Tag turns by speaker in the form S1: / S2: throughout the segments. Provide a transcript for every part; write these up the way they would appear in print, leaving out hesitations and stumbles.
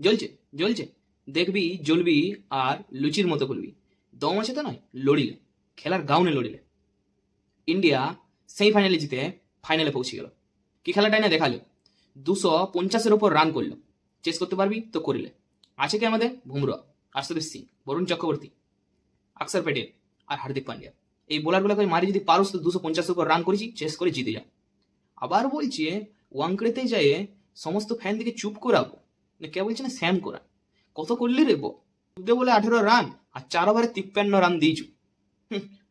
S1: জ্বলছে জ্বলছে, দেখবি জ্বলবি আর লুচির মতো করবি। দম আছে তো নয়, লড়িলে খেলার গাউনে লড়িলে। ইন্ডিয়া সেমিফাইনালে জিতে ফাইনালে পৌঁছে গেল। কি খেলাটাই না দেখালো, 250-এর ওপর রান করলো। চেস করতে পারবি তো করিলে। আছে কি আমাদের বুমরা, আর্শদীপ সিং, বরুণ চক্রবর্তী, অক্ষর প্যাটেল আর হার্দিক পান্ডিয়া। এই বোলারগুলোকে মারি যদি পারোস তো 250-এর উপর রান করেছি, চেস করে জিতে যা। আবার বলছে ওয়াংকড়েতে যেয়ে সমস্ত ফ্যান দিকে চুপ করাবো, না কে বলছে না স্যাম করা। কত করলি রে বলে 18 রান আর 4 ওভারে 53 রান দিয়েছু।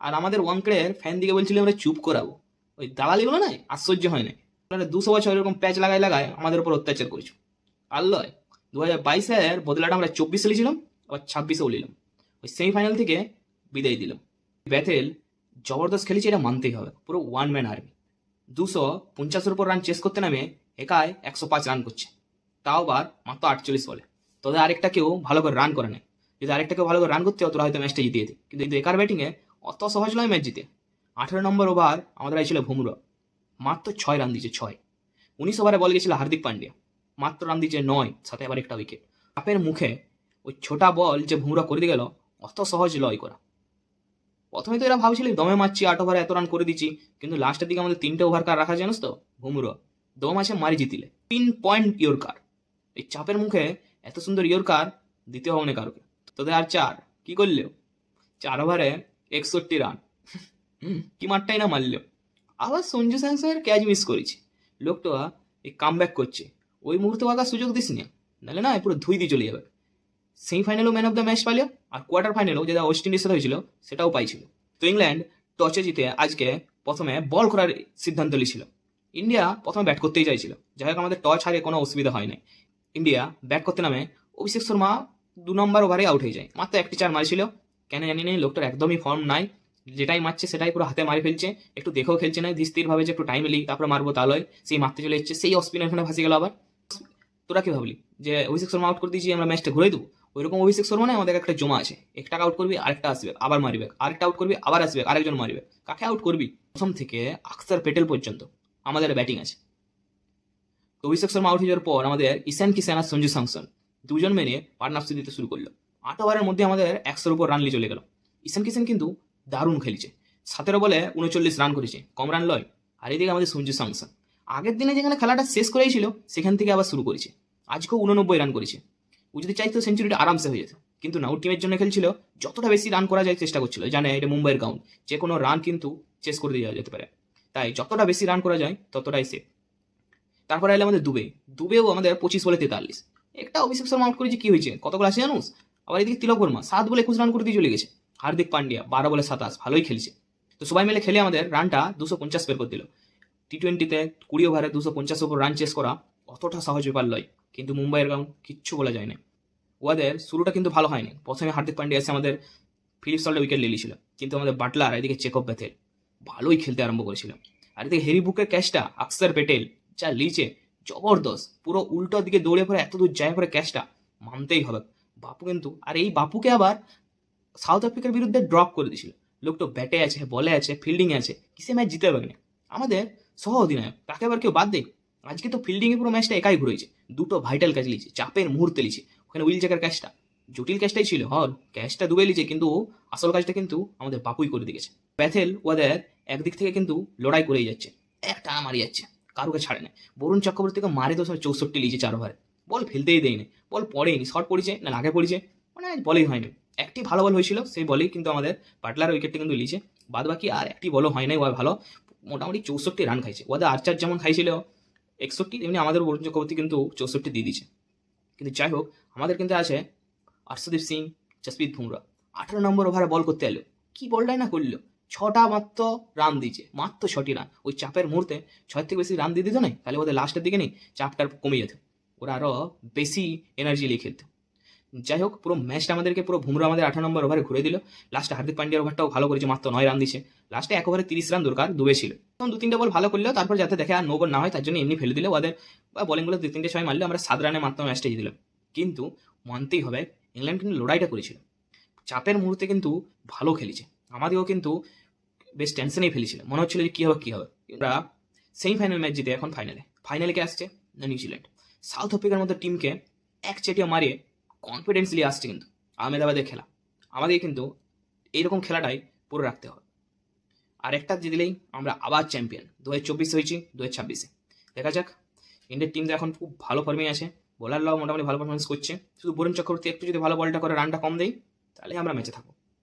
S1: আর আমাদের ওয়াংকড়ের ফ্যান দিকে বলছিল আমরা চুপ করাবো। ওই দালালিগুলো নাই, আশ্চর্য হয় না। 200 বছর এরকম প্যাচ লাগায় লাগায় আমাদের উপর অত্যাচার করেছো। আর লয়, 2022-এর বদলাটা আমরা 24 লিছিলাম, আবার 26-এও নিলাম। ওই সেমিফাইনাল থেকে বিদায় দিলাম। ব্যাথেল জবরদস্ত খেলেছে, এটা মানতেই হবে। পুরো ওয়ান ম্যান আর্মি। 250-এর উপর রান চেস করতে নামে একাই 105 রান করছে, তাও আবার মাত্র 48 বলে। তোদের আরেকটা কেউ ভালো করে রান করে নেয়। যদি আরেকটা কেউ ভালো করে রান করতে হয় তোরা হয়তো ম্যাচটা জিতিয়ে দিত, কিন্তু একার ব্যাটিংয়ে অত সহজ নয় ম্যাচ জিতে। 18 নম্বর ওভার আমাদের আইছিল বুমরা, মাত্র 6 রান দিয়েছে 6। 19 ওভারে বল গেছিল হার্দিক পান্ডিয়া, মাত্র রান দিয়েছে 9, সাথে আবার একটা উইকেট। চাপের মুখে ওই ছোটা বল যে বুমরা করে দিয়ে গেল, অত সহজ লয় করা। প্রথমে তো এরা ভাবছিল দমে মারছি, 8 ওভারে এত রান করে দিচ্ছি, কিন্তু লাস্টের দিকে আমাদের 3টে ওভার কার রাখা জানোস তো, বুমরা দম আছে মারি জিতিলে 3 পয়েন্ট ইয়র্কার। এই চাপের মুখে এত সুন্দর ইয়র্কার দিতে হবে না কারোকে। তোদের আর 4 কি করলেও 4 ওভারে 61 রান, কি মারটাই না মারলেও। আবার সঞ্জু স্যামসনের ক্যাচ মিস করেছি, লোকটা এই কাম ব্যাক করছে। ওই মুহূর্তে আবার সুযোগ দিস না, নাহলে না পুরো ধুই দিয়ে চলে যাবে। সেমিফাইনালও ম্যান অফ দ্য ম্যাচ পাইল, আর কোয়ার্টার ফাইনালও যেটা ওয়েস্ট ইন্ডিজের সাথে হয়েছিল সেটাও পাইছিল। তো ইংল্যান্ড টসে জিতে আজকে প্রথমে বল করার সিদ্ধান্ত নিয়েছিল। ইন্ডিয়া প্রথমে ব্যাট করতেই চাইছিল, যাই হোক আমাদের টস হারিয়ে কোনো অসুবিধা হয় না। ইন্ডিয়া ব্যাট করতে নামে অভিষেক শর্মা 2 নম্বর ওভারে আউট হয়ে যায়, মাত্র একটি 4 মারিছিল। কেন জানি না, লোকটার একদমই ফর্ম নাই, যেটাই মারছে সেটাই পুরো হাতে মারি ফেলছে, একটু দেখেও খেলছে না, ধীর ভাবে যে একটু টাইম এলি তারপরে মারবো তা লয়, সেই মারতে চলে যাচ্ছে, সেই অফ স্পিনার এখানে ফাঁসে গেল। আবার তোরা কি ভাবলি যে অভিষেক শর্মা আউট করে দিয়েছি আমরা ম্যাচটা ঘুরে দেবো? ওইরকম অভিষেক শর্মা না, আমাদের একটা জমা আছে, একটা আউট করবি আরেকটা আসবে আবার মারিবে, আরেকটা আউট করবি আবার আসবে আরেকজন মারিবে। কাকে আউট করবি? প্রথম থেকে অক্ষর প্যাটেল পর্যন্ত আমাদের ব্যাটিং আছে। তো অভিষেক শর্মা আউট হয়ে যাওয়ার পর আমাদের ঈশান কিষান আর সঞ্জু স্যামসন দুজন মেনে পার্টনারশিপ দিতে শুরু করলো। 8 ওভারের মধ্যে আমাদের 100-এর উপর রান নিয়ে চলে গেল। ঈশান কিষান কিন্তু দারুণ খেলেছে, 17 বলে 39 রান করেছে, কম রান লয়। আর এদিকে আমাদের সঞ্জু স্যামসন আগের দিনে যেখানে খেলাটা শেষ করেছিল সেখান থেকে আবার শুরু করেছে, আজকেও 89 রান করেছে। ও যদি চাইতো সেঞ্চুরিটা আরামসে হয়ে যেত, কিন্তু না, ও টিমের জন্য খেলছিল, যতটা বেশি রান করা যায় চেষ্টা করছিল, জানে এটা মুম্বাইয়ের গ্রাউন্ড, যে কোনো রান কিন্তু চেস করে দেওয়া যেতে পারে, তাই যতটা বেশি রান করা যায় ততটাই সেফ। তারপরে এলে আমাদের দুবেও আমাদের 25 বলে 43। একটা অভিষেক শর্মা আউট করেছে, কি হয়েছে, কতগুলো আছে জানুস? আবার এদিকে তিলক বর্মা 7 বলে 21 রান করে দিয়ে চলে গেছে। হার্দিক পান্ডিয়া 12 বলে 27, ভালোই খেলছে। তো সবাই মিলে খেলে আমাদের রানটা 250 বের করে দিল। টি-20-তে 20 ওভারে 250 উপর রান চেস করা অতটা সহজ ব্যাপার নয়, কিন্তু মুম্বাইয়ের গ্রাউন্ড কিচ্ছু বলা যায় না। ওদের শুরুটা কিন্তু ভালো হয়নি। প্রথমে হার্দিক পান্ডিয়া এসে আমাদের ফিলিপ সল্টে উইকেট নিয়েছিল, কিন্তু আমাদের বাটলার এদিকে চেকঅপ ব্যাথেল ভালোই খেলতে আরম্ভ করেছিল। আর এদিকে হেরি বুকের ক্যাচটা অক্ষর প্যাটেল যা লিচে জবরদস্ত, পুরো উল্টো দিকে দৌড়ে পড়ে এত দূর যায় পরে ক্যাচটা মানতেই হবে। বাপু কিন্তু, আর এই বাপুকে আবার সাউথ আফ্রিকার বিরুদ্ধে ড্রপ করে দিয়েছিল। লোকটা ব্যাটে আছে, বলে আছে, ফিল্ডিং আছে, কিসে ম্যাচ জিতে পারবে না। আমাদের সহ অধিনায়ক, তাকে আবার কেউ বাদ দেয়? আজকে তো ফিল্ডিংয়ে পুরো ম্যাচটা একাই ঘুরেছে, 2টো ভাইটাল ক্যাচ লিছে, চাপের মুহূর্তে লিছে। ওখানে উইল জ্যাকের ক্যাচটা জটিল ক্যাচটাই ছিল, ক্যাচটা ডুবে লিছে, কিন্তু আসল কাজটা কিন্তু আমাদের বাপুই করে দিয়েছে। প্যাথেল ওদের একদিক থেকে কিন্তু লড়াই করেই যাচ্ছে, একটা মারি যাচ্ছে, কারুকে ছাড়ে না। বরুণ চক্রবর্তীকে মারে তো 64 লিছে 4 ওভারে, বল ফেলতেই দেয়নি, বল পড়েনি, শর্ট পড়েছে না আগে পড়েছে, মানে বলেই হয়নি। একটি ভালো বল হয়েছিল, সেই বলেই কিন্তু আমাদের বাটলার উইকেটটা কিন্তু লিছে, বাদ বাকি আর একটি বলও হয় নাই। ও ভালো মোটামুটি 64 রান খাইছে। ওদের আর্চার যেমন খাইছিল 61, তেমনি আমাদের বরুণ চক্রবর্তী কিন্তু 64 দিয়ে দিয়েছে। কিন্তু যাই হোক, আমাদের কিন্তু আছে অর্শদীপ সিং, জসপ্রীত বুমরা। 18 নম্বর ওভারে বল করতে এলো, কি বলটাই না করলো, 6টা মাত্র রান দিয়েছে, মাত্র 6টি রান। ওই চাপের মুহূর্তে 6 থেকে বেশি রান দিয়ে দিত না, তাহলে ওদের লাস্টের দিকে নেই চাপটা কমে যেত, ওরা আরো বেশি এনার্জি নিয়ে খেলতো। যাই হোক, পুরো ম্যাচটা আমাদেরকে পুরো বুমরা আমাদের 18 নম্বর ওভারে ঘুরে দিল। লাস্টে হার্দিক পান্ডিয়ার ওভারটাও ভালো করেছে, মাত্র 9 রান দিয়েছে। লাস্টে 1 ওভারে 30 রান দরকার, ডুবে ছিল। তখন 2-3টে বল ভালো করলেও তারপর যাতে দেখে আর নো বল না হয় তার জন্য এমনি ফেলে দিলে ওদের বলিংগুলো 2-3টে সময় মারলে আমরা 7 রানে মাত্র ম্যাচটা জিতে দিলাম। কিন্তু মানতেই হবে ইংল্যান্ড কিন্তু লড়াইটা করেছিল, চাপের মুহূর্তে কিন্তু ভালো খেলেছে। আমাদেরও কিন্তু বেশ টেনশনেই ফেলেছিল, মনে হচ্ছিল যে কী হবে। আমরা সেমিফাইনাল ম্যাচ জিতে এখন ফাইনালে কে আসছে না নিউজিল্যান্ড। সাউথ আফ্রিকার মতো টিমকে এক চেটিয়া মারিয়ে কনফিডেন্সলি আসছে কিন্তু আহমেদাবাদের খেলা। আমাদের কিন্তু এইরকম খেলাটাই পুরো রাখতে হবে। আর একটা জিতলেই আমরা আবার চ্যাম্পিয়ন। 2024 হয়েছি, 2026 দেখা যাক। ইন্ডিয়ার টিম তো এখন খুব ভালো ফর্মেই আছে, বোলাররাও মোটামুটি ভালো পারফরমেন্স করছে। শুধু বরুণ চক্রবর্তী একটু যদি ভালো বলটা করে রানটা কম দেয় তাহলে আমরা ম্যাচে থাকবো।